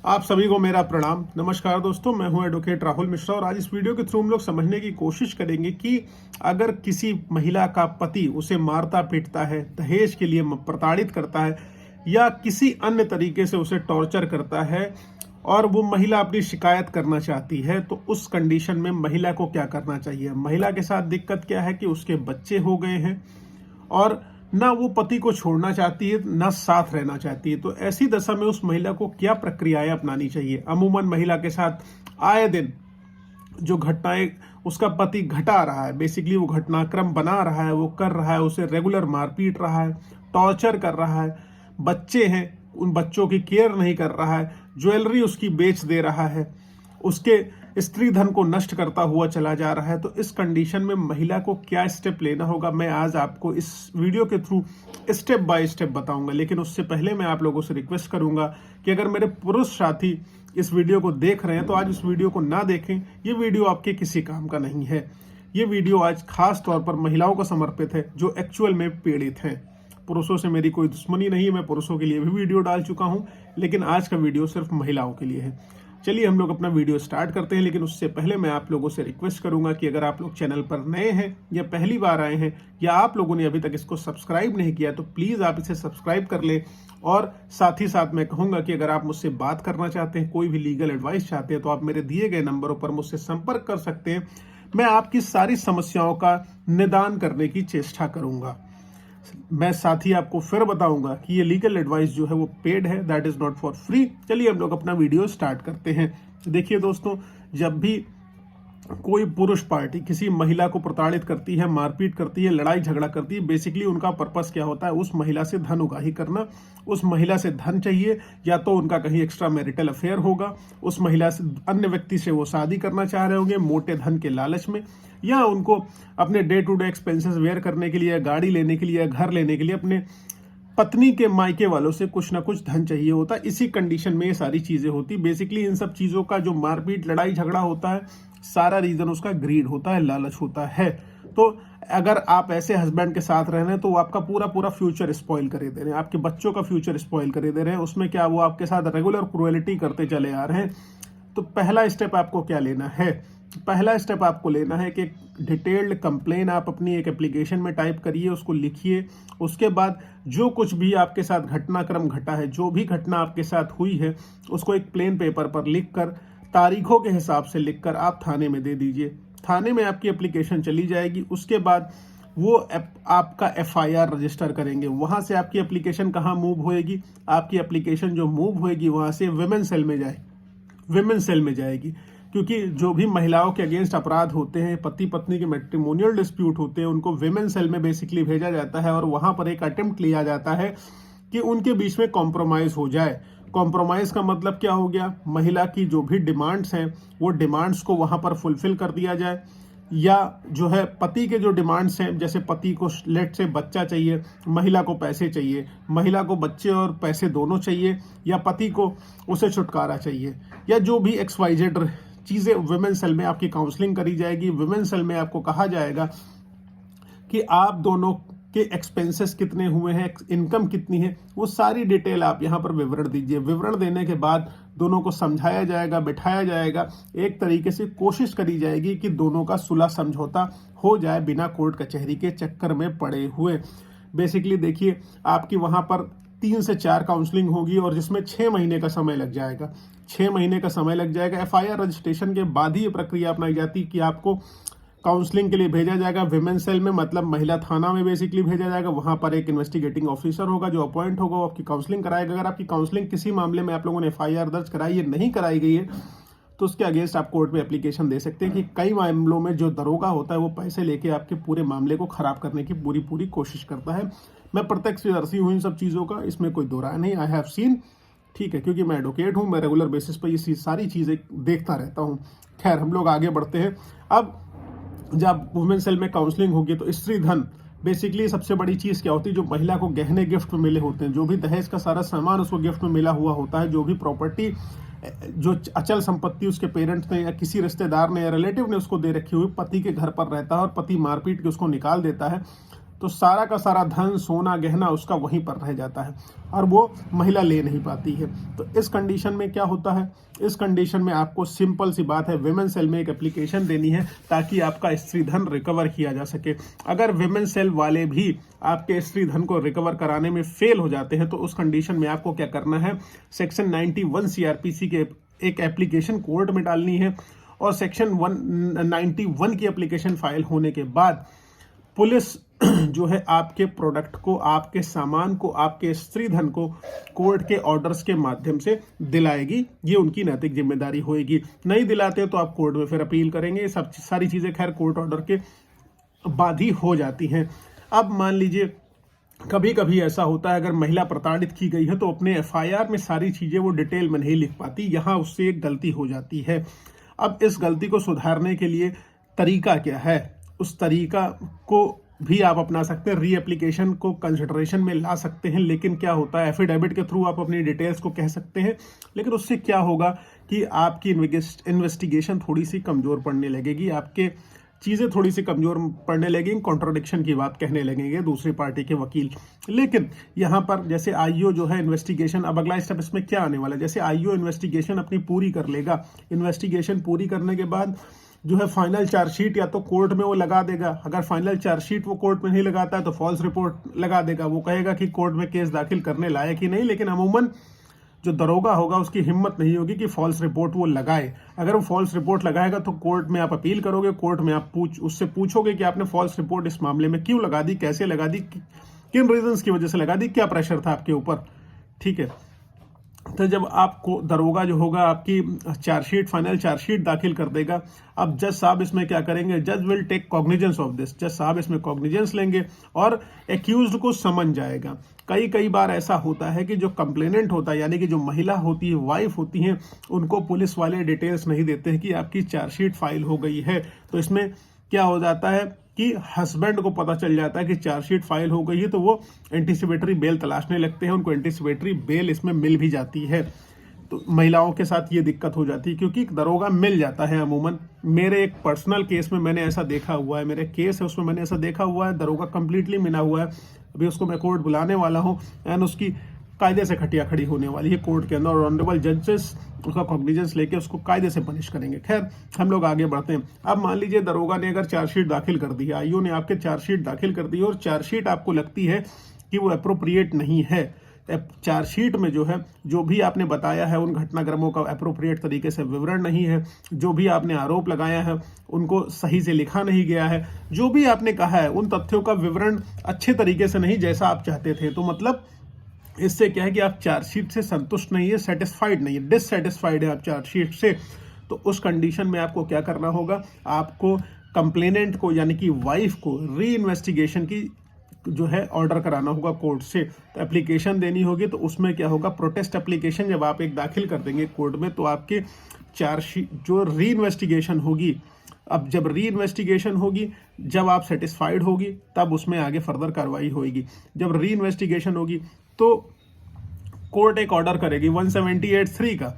आप सभी को मेरा प्रणाम। नमस्कार दोस्तों, मैं हूं एडवोकेट राहुल मिश्रा और आज इस वीडियो के थ्रू हम लोग समझने की कोशिश करेंगे कि अगर किसी महिला का पति उसे मारता पीटता है, दहेज के लिए प्रताड़ित करता है या किसी अन्य तरीके से उसे टॉर्चर करता है और वो महिला अपनी शिकायत करना चाहती है, तो उस कंडीशन में महिला को क्या करना चाहिए। महिला के साथ दिक्कत क्या है कि उसके बच्चे हो गए हैं और ना वो पति को छोड़ना चाहती है, ना साथ रहना चाहती है। तो ऐसी दशा में उस महिला को क्या प्रक्रियाएं अपनानी चाहिए। अमूमन महिला के साथ आए दिन जो घटनाएं उसका पति घटा रहा है, बेसिकली वो घटनाक्रम बना रहा है, वो कर रहा है, उसे रेगुलर मारपीट रहा है, टॉर्चर कर रहा है, बच्चे हैं उन बच्चों की केयर नहीं कर रहा है, ज्वेलरी उसकी बेच दे रहा है, उसके स्त्री धन को नष्ट करता हुआ चला जा रहा है। तो इस कंडीशन में महिला को क्या स्टेप लेना होगा, मैं आज आपको इस वीडियो के थ्रू स्टेप बाय स्टेप बताऊंगा। लेकिन उससे पहले मैं आप लोगों से रिक्वेस्ट करूंगा कि अगर मेरे पुरुष साथी इस वीडियो को देख रहे हैं तो आज इस वीडियो को ना देखें। ये वीडियो आपके किसी काम का नहीं है। ये वीडियो आज खास तौर पर महिलाओं को समर्पित है जो एक्चुअल में पीड़ित हैं। पुरुषों से मेरी कोई दुश्मनी नहीं है, मैं पुरुषों के लिए भी वीडियो डाल चुका हूं, लेकिन आज का वीडियो सिर्फ महिलाओं के लिए है। चलिए हम लोग अपना वीडियो स्टार्ट करते हैं। लेकिन उससे पहले मैं आप लोगों से रिक्वेस्ट करूंगा कि अगर आप लोग चैनल पर नए हैं या पहली बार आए हैं या आप लोगों ने अभी तक इसको सब्सक्राइब नहीं किया तो प्लीज आप इसे सब्सक्राइब कर ले। और साथ ही साथ मैं कहूंगा कि अगर आप मुझसे बात करना चाहते हैं, कोई भी लीगल एडवाइस चाहते हैं, तो आप मेरे दिए गए नंबरों पर मुझसे संपर्क कर सकते हैं। मैं आपकी सारी समस्याओं का निदान करने की चेष्टा करूंगा। मैं साथ ही आपको फिर बताऊंगा कि ये लीगल एडवाइस जो है वो पेड है, that is not for free. चलिए हम लोग अपना वीडियो स्टार्ट करते हैं। देखिए दोस्तों, जब भी कोई पुरुष पार्टी किसी महिला को प्रताड़ित करती है, मारपीट करती है, लड़ाई झगड़ा करती है, बेसिकली उनका पर्पस क्या होता है, उस महिला से धन उगाही करना। उस महिला से धन चाहिए, या तो उनका कहीं एक्स्ट्रा मैरिटल अफेयर होगा, उस महिला से अन्य व्यक्ति से वो शादी करना चाह रहे होंगे मोटे धन के लालच में, या उनको अपने day to day expenses bear करने के लिए, गाड़ी लेने के लिए, घर लेने के लिए अपने पत्नी के मायके वालों से कुछ ना कुछ धन चाहिए होता है। इसी कंडीशन में ये सारी चीजें होती। बेसिकली इन सब चीजों का जो मारपीट लड़ाई झगड़ा होता है, सारा रीजन उसका ग्रीड होता है, लालच होता है। तो अगर आप ऐसे हस्बैंड के साथ रह रहे हैं तो वो आपका पूरा पूरा फ्यूचर स्पॉइल करे दे रहे हैं, आपके बच्चों का फ्यूचर स्पॉइल करे दे रहे हैं। उसमें क्या, वो आपके साथ रेगुलर क्रुएलिटी करते चले आ रहे हैं। तो पहला स्टेप आपको क्या लेना है, पहला स्टेप आपको लेना है कि डिटेल्ड कंप्लेन आप अपनी एक एप्लीकेशन में टाइप करिए, उसको लिखिए। उसके बाद जो कुछ भी आपके साथ घटनाक्रम घटा है, जो भी घटना आपके साथ हुई है, उसको एक प्लेन पेपर पर लिखकर, तारीखों के हिसाब से लिखकर आप थाने में दे दीजिए। थाने में आपकी एप्लीकेशन चली जाएगी। उसके बाद वो आपका FIR रजिस्टर करेंगे। वहां से आपकी एप्लीकेशन कहाँ मूव होएगी, आपकी एप्लीकेशन जो मूव होएगी वहां से विमेन सेल में जाएगी। क्योंकि जो भी महिलाओं के अगेंस्ट अपराध होते हैं, पति पत्नी के मैट्रिमोनियल डिस्प्यूट होते हैं, उनको विमेन सेल में बेसिकली भेजा जाता है और वहां पर एक अटेम्प्ट लिया जाता है कि उनके बीच में कॉम्प्रोमाइज हो जाए। कॉम्प्रोमाइज का मतलब क्या हो गया, महिला की जो भी डिमांड्स हैं वो डिमांड्स को वहां पर फुलफिल कर दिया जाए, या जो है पति के जो डिमांड्स हैं, जैसे पति को लेट से बच्चा चाहिए, महिला को पैसे चाहिए, महिला को बच्चे और पैसे दोनों चाहिए, या पति को उसे छुटकारा चाहिए, या जो भी XYZ चीजें, वुमेन सेल में आपकी काउंसलिंग करी जाएगी। वुमेन सेल में आपको कहा जाएगा कि आप दोनों के एक्सपेंसेस कितने हुए हैं, इनकम कितनी है, वो सारी डिटेल आप यहाँ पर विवरण दीजिए। विवरण देने के बाद दोनों को समझाया जाएगा, बिठाया जाएगा, एक तरीके से कोशिश करी जाएगी कि दोनों का सुलह समझौता हो जाए बिना कोर्ट कचहरी के चक्कर में पड़े हुए। बेसिकली देखिए, आपकी वहां पर 3 से 4 काउंसलिंग होगी और जिसमें 6 महीने का समय लग जाएगा। 6 महीने का समय लग जाएगा। FIR रजिस्ट्रेशन के बाद ही ये प्रक्रिया अपनाई जाती है कि आपको काउंसलिंग के लिए भेजा जाएगा विमेन सेल में, मतलब महिला थाना में बेसिकली भेजा जाएगा। वहां पर एक इन्वेस्टिगेटिंग ऑफिसर होगा जो अपॉइंट होगा, वो आपकी काउंसलिंग कराएगा। अगर आपकी काउंसलिंग किसी मामले में आप लोगों ने FIR दर्ज कराई है, नहीं कराई गई है, तो उसके अगेंस्ट आप कोर्ट में एप्लीकेशन दे सकते हैं। कि कई मामलों में जो दरोगा होता है वो पैसे लेके आपके पूरे मामले को खराब करने की पूरी कोशिश करता है। मैं प्रत्यक्षदर्शी हूँ इन सब चीज़ों का, इसमें कोई दो राय नहीं। आई हैव सीन, ठीक है, क्योंकि मैं एडवोकेट हूँ, मैं रेगुलर बेसिस पर ये सारी चीज़ें देखता रहता हूँ। खैर, हम लोग आगे बढ़ते हैं। अब जब वुमेन सेल में काउंसलिंग होगी तो स्त्री धन, बेसिकली सबसे बड़ी चीज़ क्या होती है, जो महिला को गहने गिफ्ट में मिले होते हैं, जो भी दहेज का सारा सामान उसको गिफ्ट में मिला हुआ होता है, जो भी प्रॉपर्टी, जो अचल संपत्ति उसके पेरेंट्स ने या किसी रिश्तेदार ने या रिलेटिव ने उसको दे रखी हुई, पति के घर पर रहता है और पति मारपीट के उसको निकाल देता है, तो सारा का सारा धन सोना गहना उसका वहीं पर रह जाता है और वो महिला ले नहीं पाती है। तो इस कंडीशन में क्या होता है, इस कंडीशन में आपको सिंपल सी बात है, विमेन सेल में एक एप्लीकेशन देनी है ताकि आपका स्त्री धन रिकवर किया जा सके। अगर विमेन सेल वाले भी आपके स्त्री धन को रिकवर कराने में फेल हो जाते हैं तो उस कंडीशन में आपको क्या करना है, सेक्शन 91 सीआरपीसी के एक एप्लीकेशन कोर्ट में डालनी है और सेक्शन 191 की एप्लीकेशन फाइल होने के बाद पुलिस जो है आपके प्रोडक्ट को, आपके सामान को, आपके स्त्री धन को कोर्ट के ऑर्डर्स के माध्यम से दिलाएगी। ये उनकी नैतिक जिम्मेदारी होगी। नहीं दिलाते तो आप कोर्ट में फिर अपील करेंगे। सब सारी चीजें खैर कोर्ट ऑर्डर के बाद ही हो जाती हैं। अब मान लीजिए कभी कभी ऐसा होता है, अगर महिला प्रताड़ित की गई है तो अपने एफआईआर में सारी चीजें वो डिटेल में नहीं लिख पाती, यहाँ उससे एक गलती हो जाती है। अब इस गलती को सुधारने के लिए तरीका क्या है, उस तरीका को भी आप अपना सकते हैं। री एप्लीकेशन को कंसिडरेशन में ला सकते हैं, लेकिन क्या होता है, एफिडेविट के थ्रू आप अपनी डिटेल्स को कह सकते हैं, लेकिन उससे क्या होगा कि आपकी इन्वेस्टिगेशन थोड़ी सी कमजोर पड़ने लगेगी, आपके चीज़ें थोड़ी सी कमजोर पड़ने लगेंगी, कॉन्ट्रोडिक्शन की बात कहने लगेंगे दूसरी पार्टी के वकील। लेकिन यहाँ पर जैसे आईओ जो है इन्वेस्टिगेशन, अब अगला स्टेप इसमें क्या आने वाला है, जैसे आईओ इन्वेस्टिगेशन अपनी पूरी कर लेगा, इन्वेस्टिगेशन पूरी करने के बाद जो है फाइनल चार्जशीट या तो कोर्ट में वो लगा देगा। अगर फाइनल चार्जशीट वो कोर्ट में नहीं लगाता है तो फॉल्स रिपोर्ट लगा देगा। वो कहेगा कि कोर्ट में केस दाखिल करने लायक ही नहीं, लेकिन अमूमन जो दरोगा होगा उसकी हिम्मत नहीं होगी कि फॉल्स रिपोर्ट वो लगाए। अगर वो फॉल्स रिपोर्ट लगाएगा तो कोर्ट में आप अपील करोगे, कोर्ट में आप उससे पूछोगे कि आपने फॉल्स रिपोर्ट इस मामले में क्यों लगा दी, कैसे लगा दी, किन रीजंस की वजह से लगा दी, क्या प्रेशर था आपके ऊपर। ठीक है, तो जब आपको दरोगा जो होगा आपकी चार्जशीट, फाइनल चार्जशीट दाखिल कर देगा। अब जज साहब इसमें क्या करेंगे, जज will take cognizance of this, जज साहब इसमें कॉग्निजेंस लेंगे और एक्यूज्ड को समन जाएगा। कई बार ऐसा होता है कि जो कंप्लेनेंट होता है, यानी कि जो महिला होती है, वाइफ होती हैं, उनको पुलिस वाले डिटेल्स नहीं देते हैं कि आपकी चार्जशीट फाइल हो गई है। तो इसमें क्या हो जाता है कि हस्बैंड को पता चल जाता है कि चार्जशीट फाइल हो गई है, तो वो एंटीसिपेटरी बेल तलाशने लगते हैं, उनको एंटीसिपेटरी बेल इसमें मिल भी जाती है। तो महिलाओं के साथ ये दिक्कत हो जाती है क्योंकि दरोगा मिल जाता है अमूमन। मेरे एक पर्सनल केस में मैंने ऐसा देखा हुआ है, मेरे केस है उसमें मैंने ऐसा देखा हुआ है, दरोगा कंप्लीटली मिला हुआ है। अभी उसको मैं कोर्ट बुलाने वाला हूँ एंड उसकी कायदे से खटिया खड़ी होने वाली है कोर्ट के अंदर, और ऑनरेबल जजेस उसका कॉग्निजेंस लेके उसको कायदे से पनिश करेंगे। खैर हम लोग आगे बढ़ते हैं। अब मान लीजिए दरोगा ने अगर चार्जशीट दाखिल कर दी है, आईओ ने आपके चार्जशीट दाखिल कर दी है और चार्जशीट आपको लगती है कि वो अप्रोप्रिएट नहीं है, चार्जशीट में जो है जो भी आपने बताया है उन घटनाक्रमों का अप्रोप्रिएट तरीके से विवरण नहीं है, जो भी आपने आरोप लगाया है उनको सही से लिखा नहीं गया है, जो भी आपने कहा है उन तथ्यों का विवरण अच्छे तरीके से नहीं जैसा आप चाहते थे। तो मतलब इससे क्या है कि आप चार्जशीट से संतुष्ट नहीं है, सेटिस्फाइड नहीं है, डिससेटिस्फाइड है आप चार्जशीट से। तो उस कंडीशन में आपको क्या करना होगा, आपको कंप्लेनेंट को यानी कि वाइफ को री इन्वेस्टिगेशन की जो है ऑर्डर कराना होगा कोर्ट से। तो एप्लीकेशन देनी होगी, तो उसमें क्या होगा, प्रोटेस्ट एप्लीकेशन जब आप एक दाखिल कर देंगे कोर्ट में तो आपके चार्जशीट जो री इन्वेस्टिगेशन होगी, अब जब री इन्वेस्टिगेशन होगी, जब आप सेटिस्फाइड होगी तब उसमें आगे फर्दर कार्रवाई होगी। जब री इन्वेस्टिगेशन होगी तो कोर्ट एक ऑर्डर करेगी 178(3) का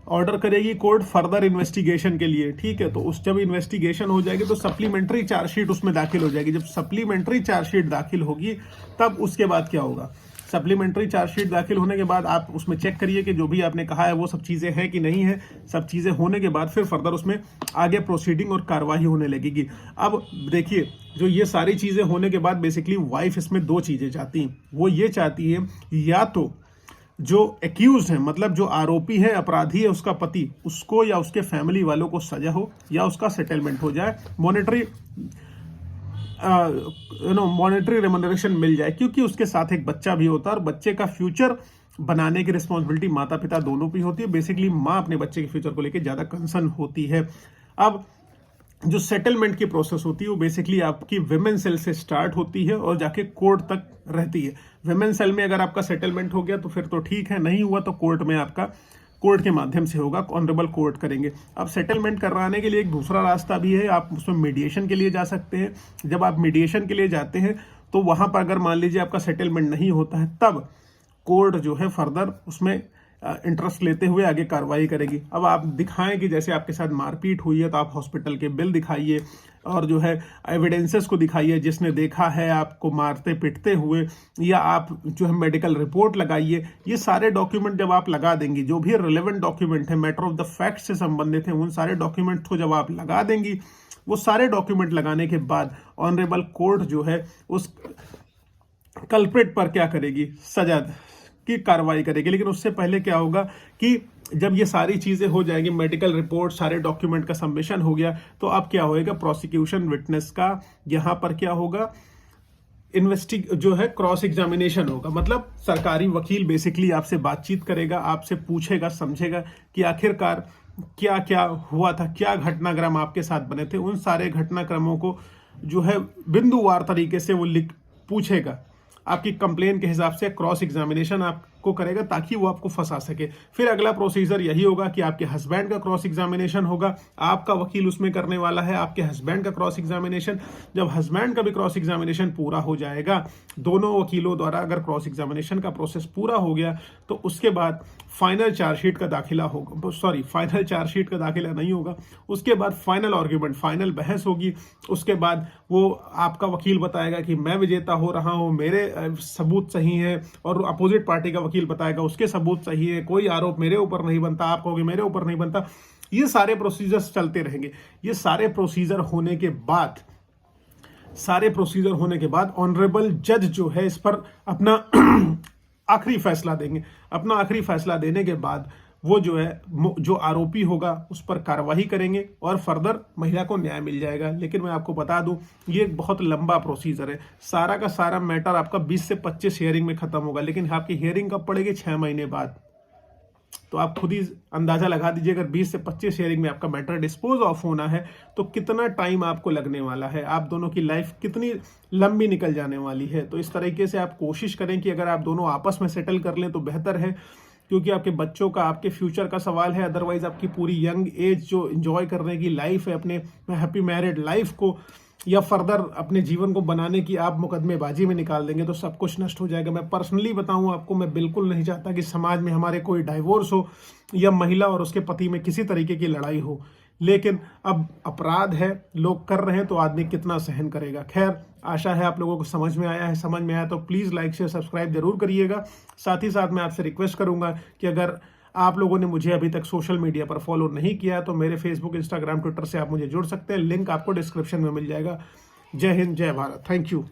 ऑर्डर करेगी कोर्ट फर्दर इन्वेस्टिगेशन के लिए। ठीक है, तो उस जब इन्वेस्टिगेशन हो जाएगी तो सप्लीमेंट्री चार्जशीट उसमें दाखिल हो जाएगी। जब सप्लीमेंट्री चार्जशीट दाखिल होगी तब उसके बाद क्या होगा, सप्लीमेंट्री चार्जशीट दाखिल होने के बाद आप उसमें चेक करिए कि जो भी आपने कहा है वो सब चीज़ें हैं कि नहीं है। सब चीज़ें होने के बाद फिर फर्दर उसमें आगे प्रोसीडिंग और कार्रवाई होने लगेगी। अब देखिए, जो ये सारी चीज़ें होने के बाद बेसिकली वाइफ इसमें दो चीज़ें चाहती हैं। वो ये चाहती है या तो जो एक्यूज है, मतलब जो आरोपी है, अपराधी है, उसका पति, उसको या उसके फैमिली वालों को सजा हो या उसका सेटलमेंट हो जाए, मॉनेटरी रेम्युनरेशन मिल जाए, क्योंकि उसके साथ एक बच्चा भी होता है और बच्चे का फ्यूचर बनाने की रिस्पॉन्सिबिलिटी माता पिता दोनों की होती है। बेसिकली माँ अपने बच्चे के फ्यूचर को लेकर ज्यादा कंसर्न होती है। अब जो सेटलमेंट की प्रोसेस होती है वो बेसिकली आपकी विमेन सेल से स्टार्ट होती है और जाके कोर्ट तक रहती है। विमेन सेल में अगर आपका सेटलमेंट हो गया तो फिर तो ठीक है, नहीं हुआ तो कोर्ट में आपका कोर्ट के माध्यम से होगा, ऑनरेबल कोर्ट करेंगे। अब सेटलमेंट करवाने के लिए एक दूसरा रास्ता भी है, आप उसमें मीडिएशन के लिए जा सकते हैं। जब आप मीडिएशन के लिए जाते हैं तो वहां पर अगर मान लीजिए आपका सेटलमेंट नहीं होता है, तब कोर्ट जो है फर्दर उसमें इंटरेस्ट लेते हुए आगे कार्रवाई करेगी। अब आप दिखाएं कि जैसे आपके साथ मारपीट हुई है तो आप हॉस्पिटल के बिल दिखाइए और जो है एविडेंसेस को दिखाइए जिसने देखा है आपको मारते पिटते हुए, या आप जो है मेडिकल रिपोर्ट लगाइए। ये सारे डॉक्यूमेंट जब आप लगा देंगी, जो भी रिलेवेंट डॉक्यूमेंट है, मैटर ऑफ द फैक्ट से संबंधित है, उन सारे डॉक्यूमेंट को जब आप लगा देंगी, वो सारे डॉक्यूमेंट लगाने के बाद ऑनरेबल कोर्ट जो है उस कल्प्रिट पर क्या करेगी, सजा की कार्रवाई करेगी। लेकिन उससे पहले क्या होगा कि जब ये सारी चीजें हो जाएंगी, मेडिकल रिपोर्ट, सारे डॉक्यूमेंट का सबमिशन हो गया, तो अब क्या होएगा, प्रोसिक्यूशन विटनेस का यहां पर क्या होगा, जो है क्रॉस एग्जामिनेशन होगा। मतलब सरकारी वकील बेसिकली आपसे बातचीत करेगा, आपसे पूछेगा, समझेगा कि आखिरकार क्या क्या हुआ था, क्या घटनाक्रम आपके साथ बने थे। उन सारे घटनाक्रमों को जो है बिंदुवार तरीके से वो पूछेगा, आपकी कंप्लेन के हिसाब से क्रॉस एग्जामिनेशन आपको करेगा ताकि वो आपको फंसा सके। फिर अगला प्रोसीजर यही होगा कि आपके हस्बैंड का क्रॉस एग्जामिनेशन होगा, आपका वकील उसमें करने वाला है आपके हस्बैंड का क्रॉस एग्जामिनेशन। जब हस्बैंड का भी क्रॉस एग्जामिनेशन पूरा हो जाएगा, दोनों वकीलों द्वारा अगर क्रॉस एग्जामिनेशन का प्रोसेस पूरा हो गया, तो उसके बाद फाइनल चार्जशीट का दाखिला होगा, फाइनल चार्जशीट का दाखिला नहीं होगा, उसके बाद फाइनल आर्ग्यूमेंट, फाइनल बहस होगी। उसके बाद वो आपका वकील बताएगा कि मैं विजेता हो रहा हूं, मेरे सबूत सही है, और अपोजिट पार्टी का वकील बताएगा उसके सबूत सही है, कोई आरोप मेरे ऊपर नहीं बनता, आप कहोगे मेरे ऊपर नहीं बनता। ये सारे प्रोसीजर्स चलते रहेंगे। ये सारे प्रोसीजर होने के बाद ऑनरेबल जज जो है इस पर अपना आखिरी फैसला देंगे। अपना आखिरी फैसला देने के बाद वो जो है, जो आरोपी होगा उस पर कार्रवाई करेंगे और फर्दर महिला को न्याय मिल जाएगा। लेकिन मैं आपको बता दूं, ये एक बहुत लंबा प्रोसीजर है। सारा का सारा मैटर आपका 20 से 25 हियरिंग में खत्म होगा। लेकिन आपकी हियरिंग कब पड़ेगी? 6 महीने बाद। तो आप खुद ही अंदाजा लगा दीजिए, अगर 20 से 25 हियरिंग में आपका मैटर डिस्पोज ऑफ होना है तो कितना टाइम आपको लगने वाला है, आप दोनों की लाइफ कितनी लंबी निकल जाने वाली है। तो इस तरीके से आप कोशिश करें कि अगर आप दोनों आपस में सेटल कर लें तो बेहतर है, क्योंकि आपके बच्चों का, आपके फ्यूचर का सवाल है। अदरवाइज आपकी पूरी यंग एज जो एंजॉय करने की लाइफ है, अपने हैप्पी मैरिड लाइफ को या फर्दर अपने जीवन को बनाने की आप मुकदमेबाजी में निकाल देंगे तो सब कुछ नष्ट हो जाएगा। मैं पर्सनली बताऊं आपको, मैं बिल्कुल नहीं चाहता कि समाज में हमारे कोई डाइवोर्स हो या महिला और उसके पति में किसी तरीके की लड़ाई हो। लेकिन अब अपराध है, लोग कर रहे हैं तो आदमी कितना सहन करेगा। खैर, आशा है आप लोगों को समझ में आया तो प्लीज़ लाइक शेयर सब्सक्राइब जरूर करिएगा। साथ ही साथ मैं आपसे रिक्वेस्ट करूंगा कि अगर आप लोगों ने मुझे अभी तक सोशल मीडिया पर फॉलो नहीं किया तो मेरे फेसबुक, इंस्टाग्राम, ट्विटर से आप मुझे जुड़ सकते हैं। लिंक आपको डिस्क्रिप्शन में मिल जाएगा। जय हिंद, जय भारत, थैंक यू।